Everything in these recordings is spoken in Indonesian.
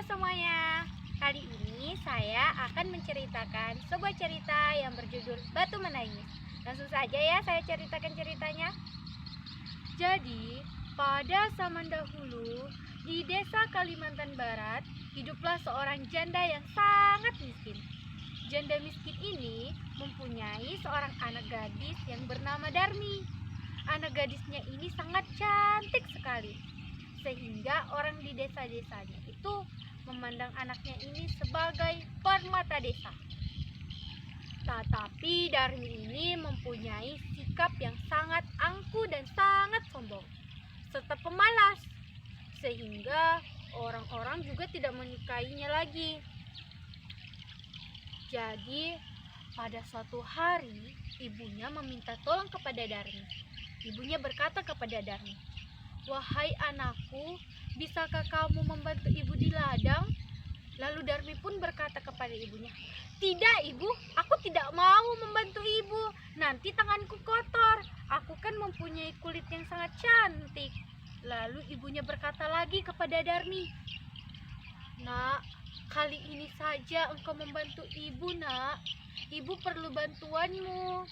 semuanya, kali ini saya akan menceritakan sebuah cerita yang berjudul Batu Menangis. Langsung saja ya saya ceritakan ceritanya. Jadi, pada zaman dahulu di desa Kalimantan Barat, hiduplah seorang janda yang sangat miskin. Janda miskin ini mempunyai seorang anak gadis yang bernama Darmi. Anak gadisnya ini sangat cantik sekali, sehingga orang di desa-desanya itu memandang anaknya ini sebagai permata desa. Tetapi Darmi ini mempunyai sikap yang sangat angkuh dan sangat sombong, serta pemalas, sehingga orang-orang juga tidak menyukainya lagi. Jadi, pada suatu hari, ibunya meminta tolong kepada Darmi. Ibunya berkata kepada Darmi, "Wahai anakku, bisakah kamu membantu ibu di ladang?" Lalu Darmi pun berkata kepada ibunya, "Tidak ibu, aku tidak mau membantu ibu. Nanti tanganku kotor. Aku kan mempunyai kulit yang sangat cantik." Lalu ibunya berkata lagi kepada Darmi, "Nak, kali ini saja engkau membantu ibu, nak. Ibu perlu bantuanmu.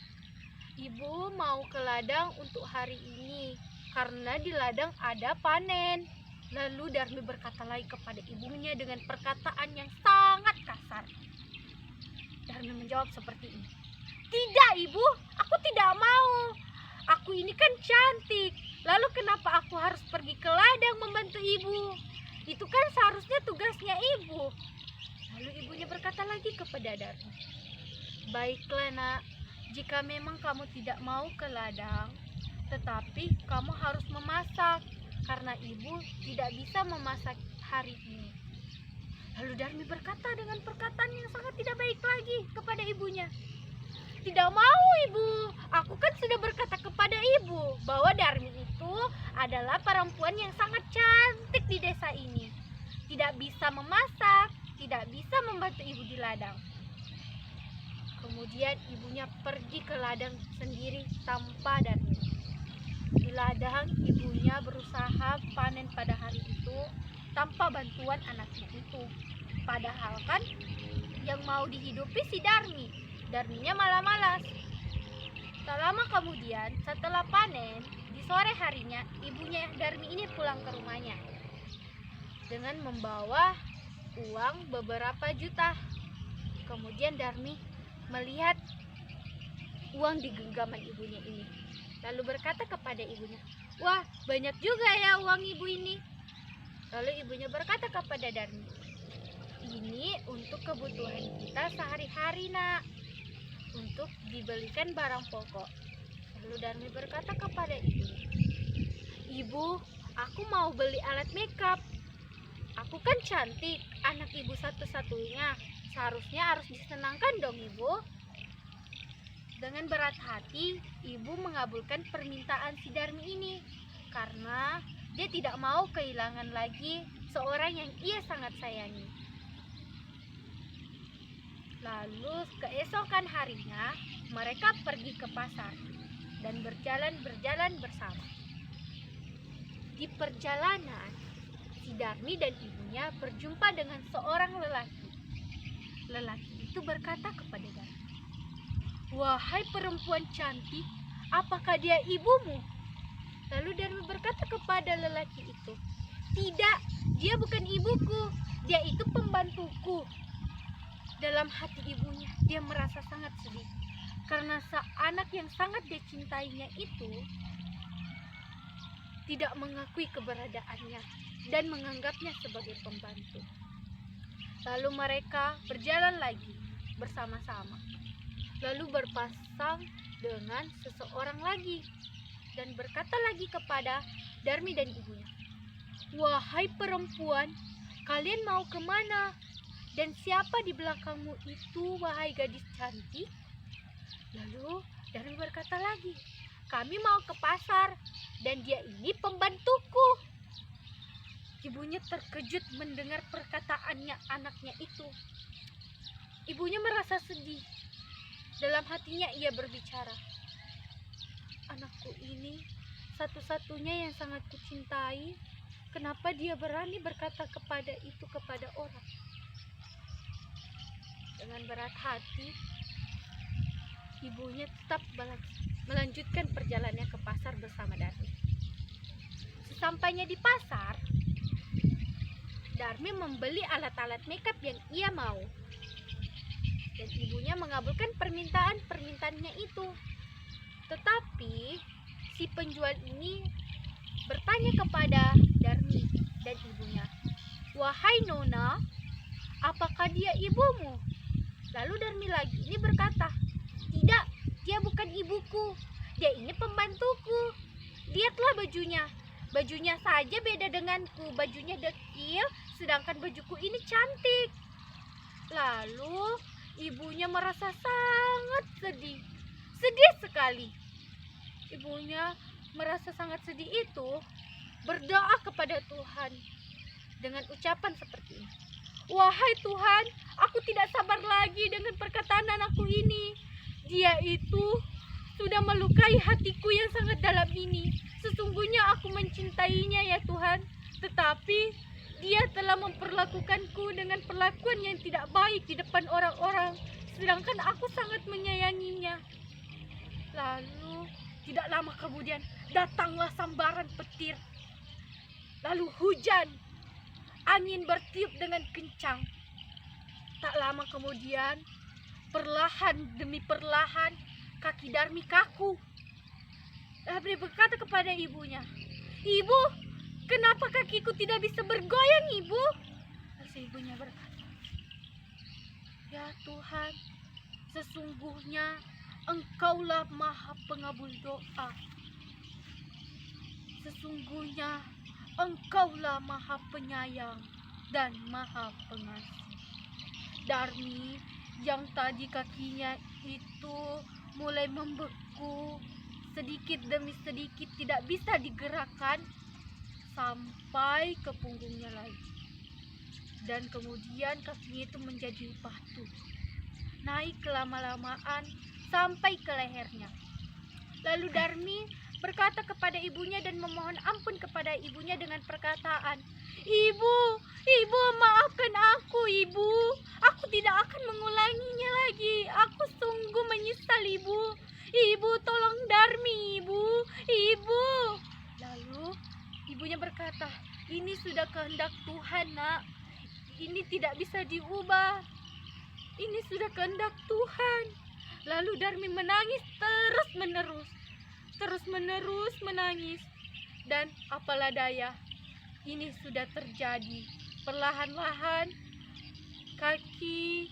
Ibu mau ke ladang untuk hari ini, karena di ladang ada panen." Lalu Darmi berkata lagi kepada ibunya dengan perkataan yang sangat kasar. Darmi menjawab seperti ini, "Tidak ibu, aku tidak mau. Aku ini kan cantik. Lalu kenapa aku harus pergi ke ladang membantu ibu? Itu kan seharusnya tugasnya ibu." Lalu ibunya berkata lagi kepada Darmi, "Baiklah nak, jika memang kamu tidak mau ke ladang, tetapi kamu harus memasak, karena ibu tidak bisa memasak hari ini." Lalu Darmi berkata dengan perkataan yang sangat tidak baik lagi kepada ibunya, "Tidak mau ibu, aku kan sudah berkata kepada ibu bahwa Darmi itu adalah perempuan yang sangat cantik di desa ini. Tidak bisa memasak, tidak bisa membantu ibu di ladang." Kemudian ibunya pergi ke ladang sendiri tanpa Darmi. Di ladang ibunya berusaha panen pada hari itu tanpa bantuan anaknya itu. Padahal kan yang mau dihidupi si Darmi. Darminya malah malas. Tak lama kemudian setelah panen, di sore harinya ibunya Darmi ini pulang ke rumahnya dengan membawa uang beberapa juta. Kemudian Darmi melihat uang di genggaman ibunya ini, lalu berkata kepada ibunya, "Wah, banyak juga ya uang ibu ini." Lalu ibunya berkata kepada Darmi, "Ini untuk kebutuhan kita sehari-hari nak, untuk dibelikan barang pokok." Lalu Darmi berkata kepada ibunya, "Ibu, aku mau beli alat makeup. Aku kan cantik, anak ibu satu-satunya. Seharusnya harus disenangkan dong ibu." Dengan berat hati, ibu mengabulkan permintaan si Darmi ini karena dia tidak mau kehilangan lagi seorang yang ia sangat sayangi. Lalu keesokan harinya mereka pergi ke pasar dan berjalan bersama. Di perjalanan, si Darmi dan ibunya berjumpa dengan seorang lelaki. Lelaki itu berkata kepada Darmi, "Wahai perempuan cantik, apakah dia ibumu?" Lalu Darmi berkata kepada lelaki itu, "Tidak, dia bukan ibuku, dia itu pembantuku." Dalam hati ibunya, dia merasa sangat sedih karena anak yang sangat dia cintainya itu tidak mengakui keberadaannya dan menganggapnya sebagai pembantu. Lalu mereka berjalan lagi bersama-sama, lalu berpasang dengan seseorang lagi dan berkata lagi kepada Darmi dan ibunya, "Wahai perempuan, kalian mau kemana? Dan siapa di belakangmu itu, wahai gadis cantik?" Lalu Darmi berkata lagi, "Kami mau ke pasar dan dia ini pembantuku." Ibunya terkejut mendengar perkataannya anaknya itu. Ibunya merasa sedih. Dalam hatinya ia berbicara, "Anakku ini satu-satunya yang sangat kucintai. kenapa dia berani berkata kepada orang. Dengan berat hati, ibunya tetap melanjutkan perjalanannya ke pasar bersama Darmi. Sesampainya di pasar, Darmi membeli alat-alat makeup yang ia mau. Dan ibunya mengabulkan permintaannya itu. Tetapi si penjual ini bertanya kepada Darmi dan ibunya, "Wahai Nona, apakah dia ibumu?" Lalu Darmi lagi ini berkata, "Tidak, dia bukan ibuku. Dia ini pembantuku. Lihatlah bajunya. Bajunya saja beda denganku. Bajunya dekil, sedangkan bajuku ini cantik." Lalu ibunya merasa sangat sedih. Sedih sekali. Ibunya merasa sangat sedih itu berdoa kepada Tuhan dengan ucapan seperti ini, "Wahai Tuhan, aku tidak sabar lagi dengan perkataan anakku ini. Dia itu sudah melukai hatiku yang sangat dalam ini. Sesungguhnya aku mencintainya ya Tuhan, tetapi dia telah memperlakukanku dengan perlakuan yang tidak baik di depan orang-orang, sedangkan aku sangat menyayanginya." Lalu tidak lama kemudian datanglah sambaran petir. Lalu hujan, angin bertiup dengan kencang. Tak lama kemudian, perlahan demi perlahan, kaki Darmi kaku. Darmi berkata kepada ibunya, "Ibu, kenapa kakiku tidak bisa bergoyang, Ibu?" Lalu ibunya berkata, "Ya Tuhan, sesungguhnya Engkaulah Maha Pengabul doa. Sesungguhnya Engkaulah Maha Penyayang dan Maha Pengasih." Darmi yang tadi kakinya itu mulai membeku, sedikit demi sedikit tidak bisa digerakkan sampai ke punggungnya lagi. Dan kemudian kakinya itu menjadi batu, naik kelama-lamaan sampai ke lehernya. Lalu Darmi berkata kepada ibunya dan memohon ampun kepada ibunya dengan perkataan, Ibu, maafkan aku, Ibu. Aku tidak akan mengulanginya lagi. Aku sungguh menyesal, Ibu. Ibu, tolong Darmi, Ibu. Lalu ibunya berkata, "Ini sudah kehendak Tuhan, Nak. Ini tidak bisa diubah. Ini sudah kehendak Tuhan." Lalu Darmi menangis terus menerus menangis. Dan apalah daya, ini sudah terjadi. Perlahan-lahan kaki,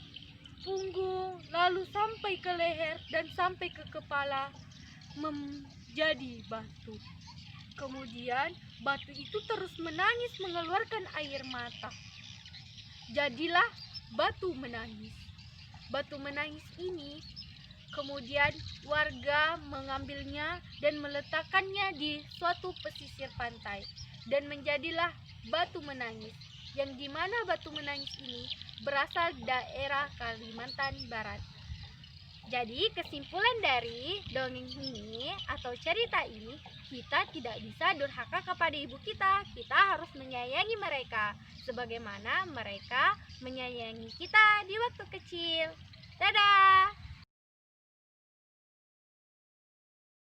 punggung, lalu sampai ke leher dan sampai ke kepala menjadi batu. Kemudian batu itu terus menangis mengeluarkan air mata. Jadilah batu menangis. Batu menangis ini kemudian warga mengambilnya dan meletakkannya di suatu pesisir pantai, dan menjadilah batu menangis, yang dimana batu menangis ini berasal daerah Kalimantan Barat. Jadi kesimpulan dari dongeng ini atau cerita ini, kita tidak bisa durhaka kepada ibu kita. Kita harus menyayangi mereka sebagaimana mereka menyayangi kita di waktu kecil. Dadah!